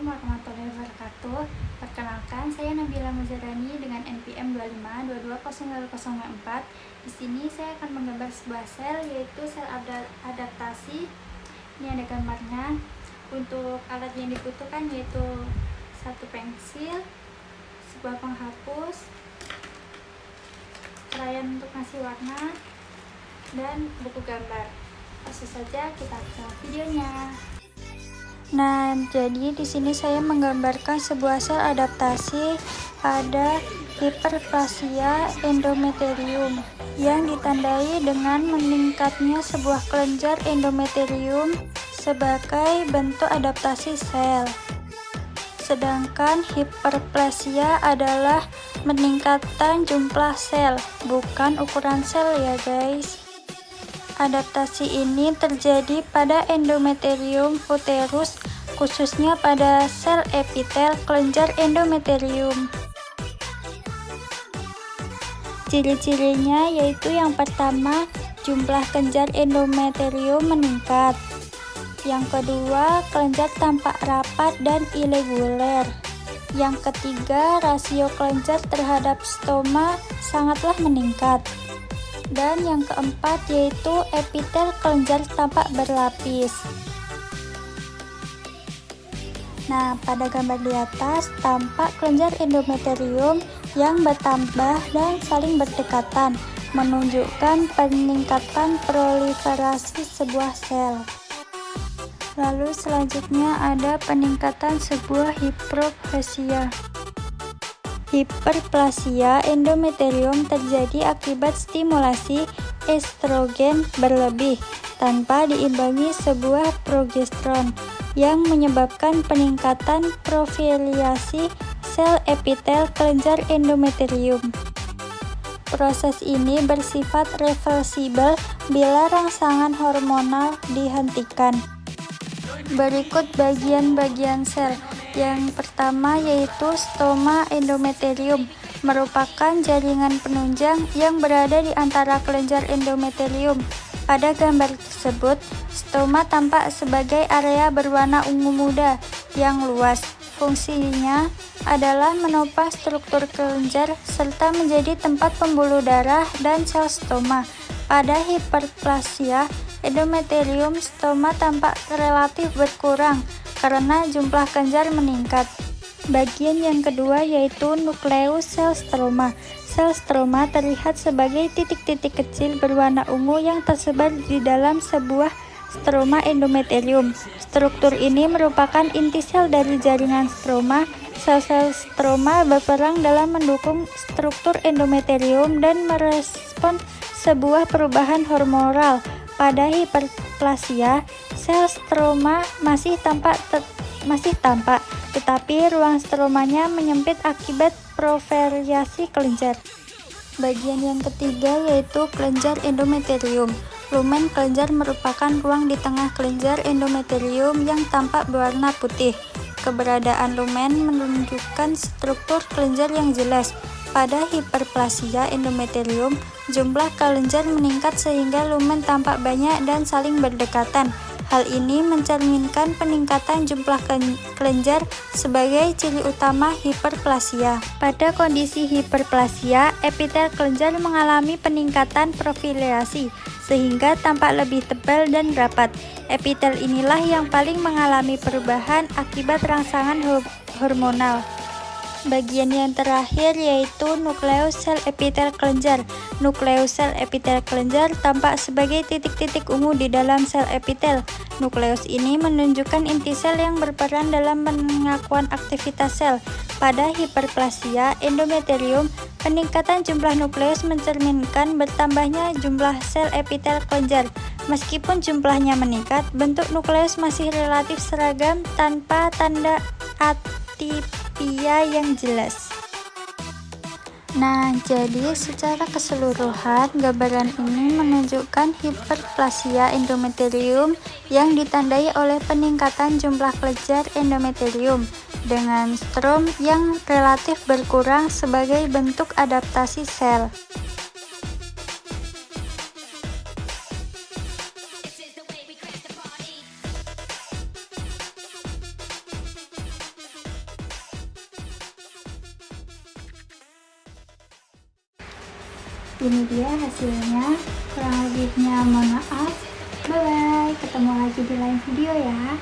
Assalamualaikum warahmatullahi wabarakatuh. Perkenalkan, saya Nabila Muzarani dengan NPM 25220004. Di sini saya akan menggambar sebuah sel, yaitu sel adaptasi. Ini ada gambarnya. Untuk alat yang dibutuhkan yaitu satu pensil, sebuah penghapus, crayon untuk ngasih warna, dan buku gambar. Langsung saja kita ke videonya. Nah, jadi di sini saya menggambarkan sebuah sel adaptasi pada hiperplasia endometrium yang ditandai dengan meningkatnya sebuah kelenjar endometrium sebagai bentuk adaptasi sel. Sedangkan hiperplasia adalah meningkatan jumlah sel, bukan ukuran sel ya guys. Adaptasi ini terjadi pada endometrium uterus, khususnya pada sel epitel kelenjar endometrium. Ciri-cirinya yaitu yang pertama, jumlah kelenjar endometrium meningkat. Yang kedua, kelenjar tampak rapat dan ireguler. Yang ketiga, rasio kelenjar terhadap stoma sangatlah meningkat. Dan yang keempat yaitu epitel kelenjar tampak berlapis. Nah, pada gambar di atas tampak kelenjar endometrium yang bertambah dan saling berdekatan, menunjukkan peningkatan proliferasi sebuah sel. Lalu selanjutnya ada peningkatan sebuah hiperplasia. Hiperplasia endometrium terjadi akibat stimulasi estrogen berlebih tanpa diimbangi sebuah progesteron yang menyebabkan peningkatan proliferasi sel epitel kelenjar endometrium. Proses ini bersifat reversibel bila rangsangan hormonal dihentikan. Berikut bagian-bagian sel. Yang pertama yaitu stoma endometrium, merupakan jaringan penunjang yang berada di antara kelenjar endometrium. Pada gambar tersebut, stoma tampak sebagai area berwarna ungu muda yang luas. Fungsinya adalah menopang struktur kelenjar serta menjadi tempat pembuluh darah dan sel stoma. Pada hiperplasia endometrium, stoma tampak relatif berkurang karena jumlah kelenjar meningkat. Bagian yang kedua yaitu nukleus sel stroma. Sel stroma terlihat sebagai titik-titik kecil berwarna ungu yang tersebar di dalam sebuah stroma endometrium. Struktur ini merupakan inti sel dari jaringan stroma. Sel-sel stroma berperan dalam mendukung struktur endometrium dan merespon sebuah perubahan hormonal. Pada hiperplasia, sel stroma masih tampak, tetapi ruang stromanya menyempit akibat proliferasi kelenjar. Bagian yang ketiga yaitu kelenjar endometrium. Lumen kelenjar merupakan ruang di tengah kelenjar endometrium yang tampak berwarna putih. Keberadaan lumen menunjukkan struktur kelenjar yang jelas. Pada hiperplasia endometrium, jumlah kelenjar meningkat sehingga lumen tampak banyak dan saling berdekatan. Hal ini mencerminkan peningkatan jumlah kelenjar sebagai ciri utama hiperplasia. Pada kondisi hiperplasia, epitel kelenjar mengalami peningkatan proliferasi sehingga tampak lebih tebal dan rapat. Epitel inilah yang paling mengalami perubahan akibat rangsangan hormonal. Bagian yang terakhir yaitu nukleus sel epitel kelenjar. Nukleus sel epitel kelenjar tampak sebagai titik-titik ungu di dalam sel epitel. Nukleus ini menunjukkan inti sel yang berperan dalam pengakuan aktivitas sel. Pada hiperplasia endometrium, peningkatan jumlah nukleus mencerminkan bertambahnya jumlah sel epitel kelenjar. Meskipun jumlahnya meningkat, bentuk nukleus masih relatif seragam tanpa tanda atipia yang jelas. Nah, jadi secara keseluruhan gambaran ini menunjukkan hiperplasia endometrium yang ditandai oleh peningkatan jumlah kelenjar endometrium dengan strom yang relatif berkurang sebagai bentuk adaptasi sel. Ini dia hasilnya, kurang lebihnya mohon maaf. Bye bye, ketemu lagi di lain video ya.